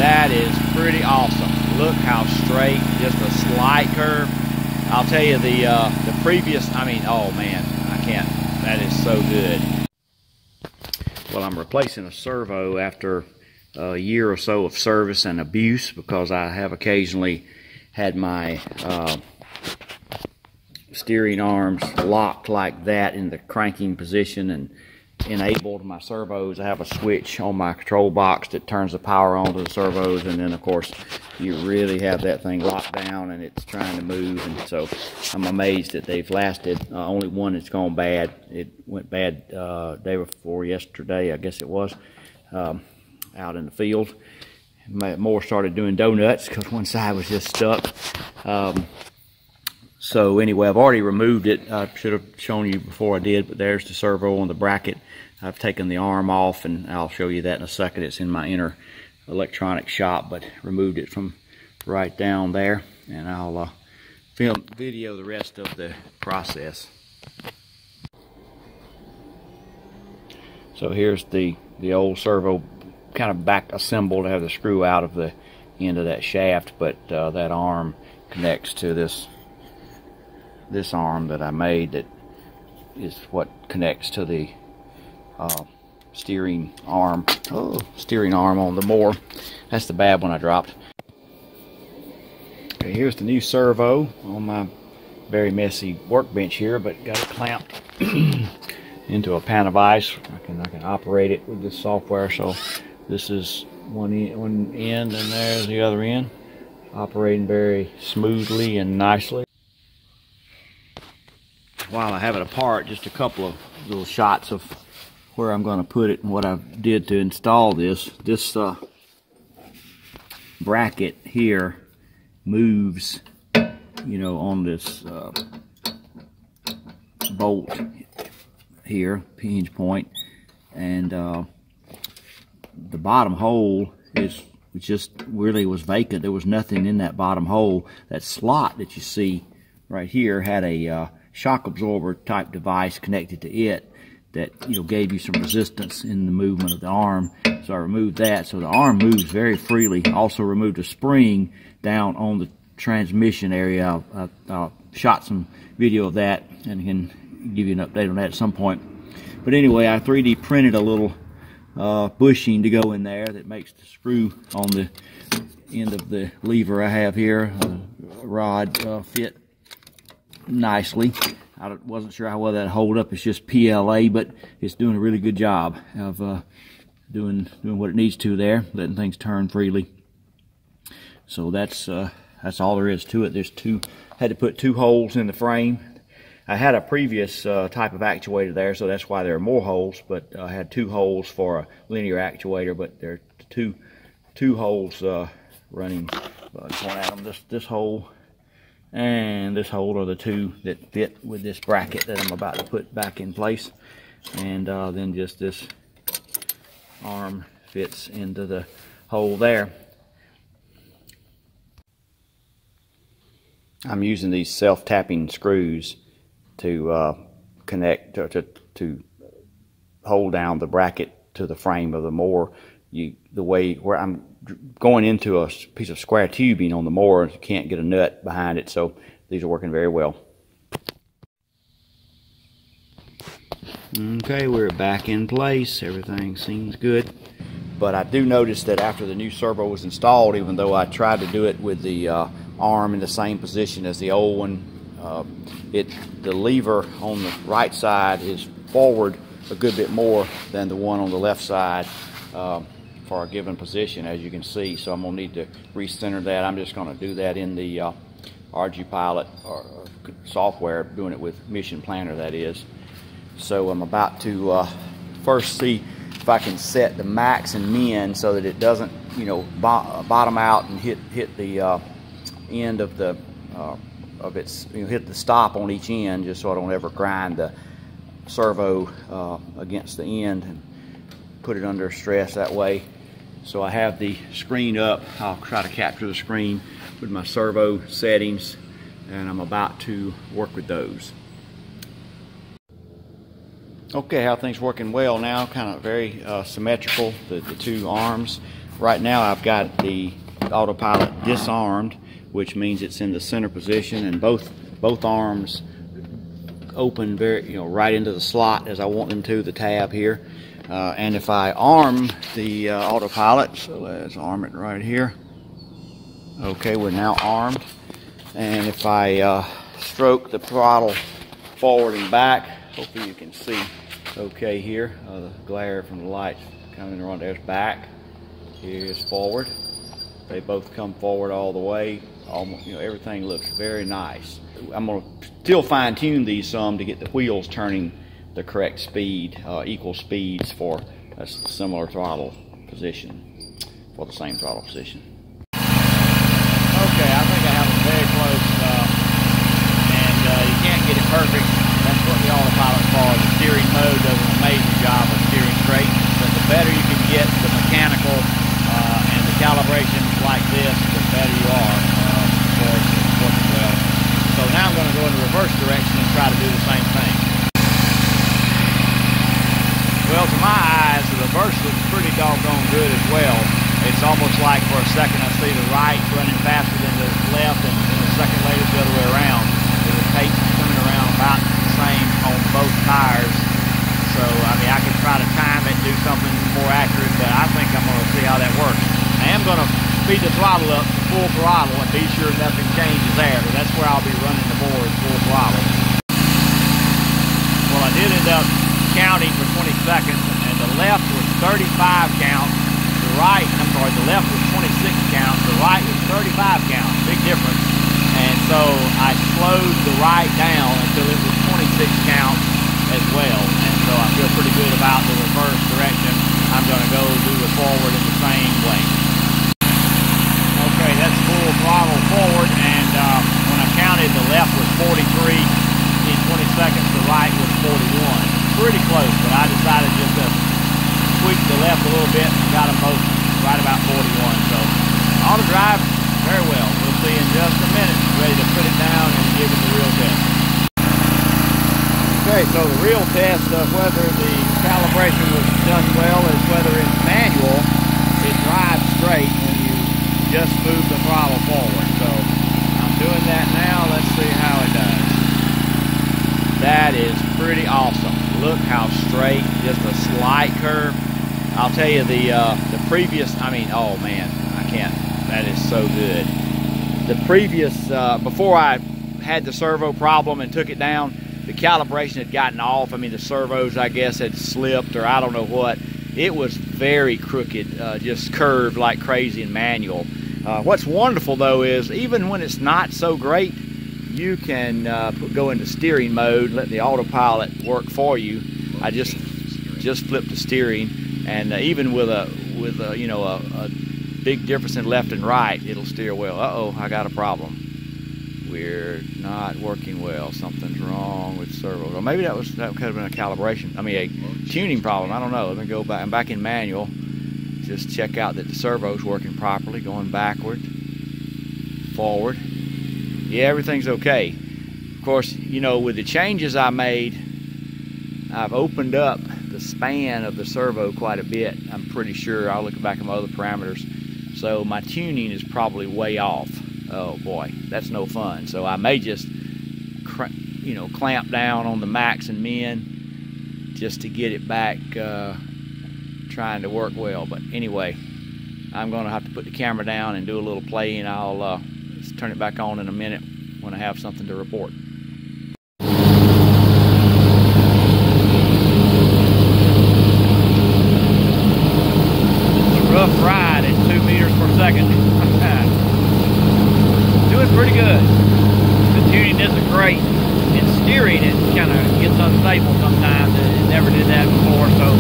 That is pretty awesome. Look how straight, just a slight curve. I'll tell you, the previous, I mean, oh man, I can't, that is so good. Well, I'm replacing a servo after a year or so of service and abuse, because I have occasionally had my steering arms locked like that in the cranking position and enabled my servos. I have a switch on my control box that turns the power on to the servos, and then of course you really have that thing locked down and it's trying to move. And so I'm amazed that they've lasted. Only one that's gone bad. It went bad day before yesterday, I guess it was, out in the field. More started doing donuts because one side was just stuck. So anyway, I've already removed it. I should have shown you before I did, but there's the servo on the bracket. I've taken the arm off, and I'll show you that in a second. It's in my inner electronic shop, but removed it from right down there, and I'll video the rest of the process. So here's the old servo, kind of back assembled to have the screw out of the end of that shaft, but that arm connects to this arm that I made, that is what connects to the steering arm on the mower. That's the bad one I dropped. Okay, here's the new servo on my very messy workbench here, but got it clamped into a pan of ice. I can operate it with this software. So this is one end, and there's the other end, operating very smoothly and nicely. While I have it apart, just a couple of little shots of where I'm going to put it and what I did to install this. This bracket here moves, you know, on this bolt here, hinge point, and the bottom hole just really was vacant. There was nothing in that bottom hole. That slot that you see right here had a shock absorber type device connected to it that, you know, gave you some resistance in the movement of the arm. So I removed that, so the arm moves very freely. Also removed a spring down on the transmission area. I shot some video of that and can give you an update on that at some point. But anyway, I 3D printed a little bushing to go in there that makes the screw on the end of the lever I have here, rod, fit nicely. I wasn't sure how well that hold up. It's just PLA, but it's doing a really good job of doing what it needs to there, letting things turn freely. So that's all there is to it. There's had to put 2 holes in the frame. I had a previous type of actuator there, so that's why there are more holes, but I had 2 holes for a linear actuator, but there are two holes running, going at them. This hole and this hole are the 2 that fit with this bracket that I'm about to put back in place, and then just this arm fits into the hole there. I'm using these self-tapping screws to connect to hold down the bracket to the frame of the mower. The way where I'm going into a piece of square tubing on the mower, you can't get a nut behind it, so these are working very well. Okay, we're back in place. Everything seems good, but I do notice that after the new servo was installed, even though I tried to do it with the arm in the same position as the old one, the lever on the right side is forward a good bit more than the one on the left side for a given position, as you can see. So I'm going to need to recenter that. I'm just going to do that in the RG Pilot or software, doing it with Mission Planner, that is. So I'm about to first see if I can set the max and min so that it doesn't, you know, bottom out and hit the end of the its, you know, hit the stop on each end, just so I don't ever grind the servo against the end and put it under stress that way. So I have the screen up. I'll try to capture the screen with my servo settings, and I'm about to work with those. Okay, how things working well now, kind of very symmetrical, the 2 arms. Right now I've got the autopilot disarmed, which means it's in the center position, and both arms open very, right into the slot as I want them to, the tab here. And if I arm the autopilot, so let's arm it right here. Okay, we're now armed. And if I stroke the throttle forward and back, hopefully you can see okay here. The glare from the lights coming around. There's back. Here's forward. They both come forward all the way. Almost, everything looks very nice. I'm going to still fine-tune these some to get the wheels turning the correct speed, equal speeds for a similar throttle position, for the same throttle position. Okay, I think I have it very close, and you can't get it perfect. That's what the autopilot's for. The steering mode does an amazing job of steering straight, but the better you can get the mechanical and the calibration like this, the better you are. Of course, it's working well. So now I'm going to go in the reverse direction and try to do the same thing. Well, to my eyes, the reverse looks pretty doggone good as well. It's almost like for a second I see the right running faster than the left, and then a second later the other way around. The tape's coming around about the same on both tires. So, I could try to time it, do something more accurate, but I think I'm going to see how that works. I am going to speed the throttle up to full throttle and be sure nothing changes there, but that's where I'll be running the board full throttle. Well, I did end up counting for 20 seconds, and the left was 35 count, the left was 26 count, the right was 35 count, big difference. And so I slowed the right down until it was 26 count as well, and so I feel pretty good about the reverse direction. I'm going to go do the forward in the same way. Okay, that's full throttle forward, and when I counted, the left was 43 in 20 seconds, the right was 41. Pretty close, but I decided just to tweak the left a little bit and got them both right about 41. So on the drive very well. We'll see in just a minute. Ready to put it down and give it the real test. Okay, so the real test of whether the calibration was done well is whether it's manual. It drives straight when you just move the throttle forward. So I'm doing that now. Let's see how it does. That is pretty awesome. Look how straight, just a slight curve. I'll tell you the previous, oh man, I can't, that is so good. The previous, before I had the servo problem and took it down, the calibration had gotten off. The servos, I guess, had slipped or I don't know what. It was very crooked, just curved like crazy in manual. What's wonderful though is even when it's not so great, you can go into steering mode, let the autopilot work for you. I just flipped the steering, and even with a big difference in left and right, it'll steer well. Uh-oh, I got a problem. We're not working well. Something's wrong with servo. Or maybe that could have been a calibration. A tuning problem. I don't know. Let me go back. I'm back in manual. Just check out that the servo's working properly, going backward, forward. Yeah, everything's okay. Of course, with the changes I made, I've opened up the span of the servo quite a bit. I'm pretty sure. I'll look back at my other parameters. So my tuning is probably way off. Oh boy, that's no fun. So I may just, clamp down on the max and min just to get it back trying to work well. But anyway, I'm going to have to put the camera down and do a little play, and I'll turn it back on in a minute when I have something to report. It's a rough ride at 2 meters per second. Doing pretty good. The tuning isn't great. In steering, it kind of gets unstable sometimes. It never did that before, so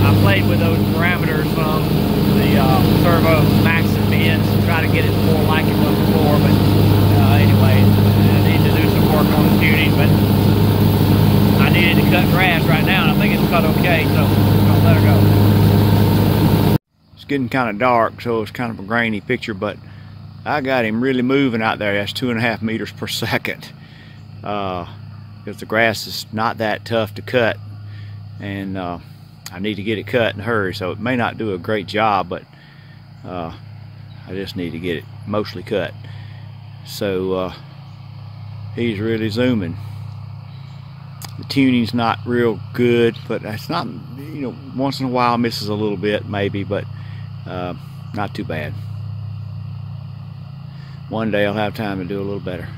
I played with those parameters from the servo max and mins to try to get it more like it was before. But anyway, I need to do some work on the tuning. But I needed to cut grass right now, and I think it's cut okay, so I'm gonna let her go. It's getting kind of dark, so it's kind of a grainy picture, but I got him really moving out there. That's 2.5 meters per second. Because the grass is not that tough to cut, and I need to get it cut in a hurry, so it may not do a great job, but I just need to get it mostly cut. So he's really zooming. The tuning's not real good, but it's not, you know, once in a while misses a little bit maybe, but not too bad. One day I'll have time to do a little better.